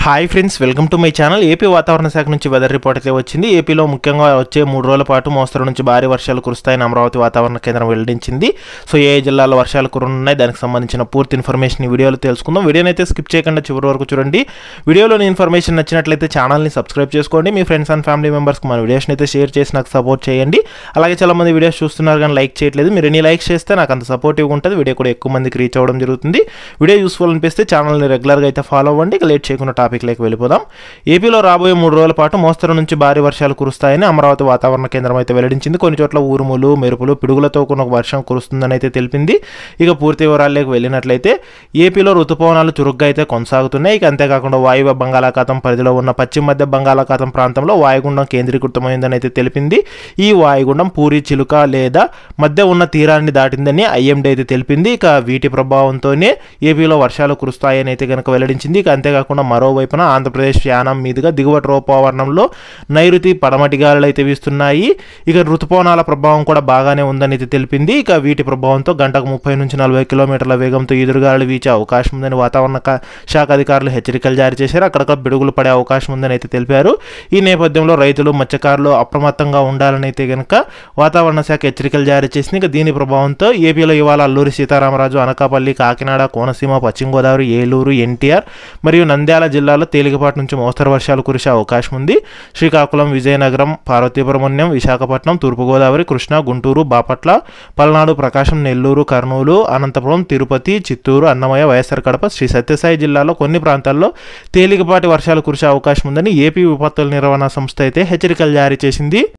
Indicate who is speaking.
Speaker 1: Hi friends, welcome to my channel. AP వాతావరణ శాఖ నుంచి వెదర్ రిపోర్ట్ అయితే వచ్చింది. ఏపీలో ముఖ్యంగా వచ్చే 3 రోజుల పాటు మోస్తరు నుంచి భారీ వర్షాలు కురుస్తాయని అమరావతి వాతావరణ కేంద్రం వెల్లడించింది. సో ఏ జిల్లాలో వర్షాలు కురనున్నాయి, దానికి సంబంధించిన పూర్తి ఇన్ఫర్మేషన్ ఈ వీడియోలో తెలుసుకుందాం. వీడియోని అయితే స్కిప్ చేయకుండా చివరి వరకు చూడండి. వీడియోలోని ఇన్ఫర్మేషన్ నచ్చినట్లయితే ఛానల్ని సబ్స్క్రైబ్ చేసుకోండి. మీ ఫ్రెండ్స్ అండ్ ఫ్యామిలీ మెంబర్స్కి మన వీడియోస్ని అయితే షేర్ చేసి నాకు సపోర్ట్ చేయండి. అలాగే చాలా మంది వీడియోస్ చూస్తున్నారు కానీ లైక్ చేయట్లేదు. మీరు ఎన్ని లైక్స్ చేస్తే నాకు అంత సపోర్టివ్గా ఉంటుంది. వీడియో కూడా ఎక్కువ మందికి రీచ్ అవ్వడం జరుగుతుంది. వీడియో యూస్ఫుల్ అనిపిస్తే ఛానల్ని రెగ్యులర్గా అయితే ఫాలో అవ్వండి. ఇక లేట్ చేయకుండా టాపిక్లోకి వెళ్ళిపోదాం. ఏపీలో రాబోయే 3 రోజుల పాటు మోస్తరు నుంచి భారీ వర్షాలు కురుస్తాయని అమరావతి వాతావరణ కేంద్రం అయితే వెల్లడించింది. కొన్ని చోట్ల ఉరుములు, మెరుపులు, పిడుగులతో కూడిన వర్షం కురుస్తుందని అయితే తెలిపింది. ఇక పూర్తి వివరాల్లోకి వెళ్ళినట్లయితే ఏపీలో ఋతుపవనాలు చురుగ్గా అయితే కొనసాగుతున్నాయి. ఇక అంతేకాకుండా వాయువ్య బంగాళాఖాతం పరిధిలో ఉన్న పశ్చిమ మధ్య బంగాళాఖాతం ప్రాంతంలో వాయుగుండం కేంద్రీకృతమైందని అయితే తెలిపింది. ఈ వాయుగుండం పూరి చిలుక లేదా మధ్య ఉన్న తీరాన్ని దాటిందని ఐఎండీ అయితే తెలిపింది. ఇక వీటి ప్రభావంతోనే ఏపీలో వర్షాలు కురుస్తాయని అయితే కనుక వెల్లడించింది. ఇక అంతేకాకుండా మరోవైపున ఆంధ్రప్రదేశ్ యానం మీదుగా దిగువ ట్రోపావరణంలో నైరుతి పడమటి గాలులు అయితే వీస్తున్నాయి. ఇక ఋతుపవనాల ప్రభావం కూడా బాగానే ఉందని అయితే తెలిపింది. ఇక వీటి ప్రభావంతో గంటకు 30 నుంచి 40 కిలోమీటర్ల వేగంతో ఎదురుగాలులు వీచే అవకాశం ఉందని వాతావరణ శాఖ అధికారులు హెచ్చరికలు జారీ చేశారు. అక్కడక్కడ పిడుగులు పడే అవకాశం ఉందని అయితే తెలిపారు. ఈ నేపథ్యంలో రైతులు, మత్స్యకారులు అప్రమత్తంగా ఉండాలని అయితే కనుక వాతావరణ శాఖ హెచ్చరికలు జారీ చేసింది. ఇక దీని ప్రభావంతో ఏపీలో ఇవాళ అల్లూరి సీతారామరాజు, అనకాపల్లి, కాకినాడ, కోనసీమ, పశ్చిమ గోదావరి, ఏలూరు, ఎన్టీఆర్ మరియు నంద్యాల జిల్లాలో తేలికపాటి నుంచి మోస్తరు వర్షాలు కురిసే అవకాశం ఉంది. శ్రీకాకుళం, విజయనగరం, పార్వతీపురం, విశాఖపట్నం, తూర్పుగోదావరి, కృష్ణా, గుంటూరు, బాపట్ల, పల్నాడు, ప్రకాశం, నెల్లూరు, కర్నూలు, అనంతపురం, తిరుపతి, చిత్తూరు, అన్నమయ్య, వైఎస్ఆర్ కడప, శ్రీ సత్యసాయి జిల్లాలో కొన్ని ప్రాంతాల్లో తేలికపాటి వర్షాలు కురిసే అవకాశం ఉందని ఏపీ విపత్తుల నిర్వహణ సంస్థ అయితే హెచ్చరికలు జారీ చేసింది.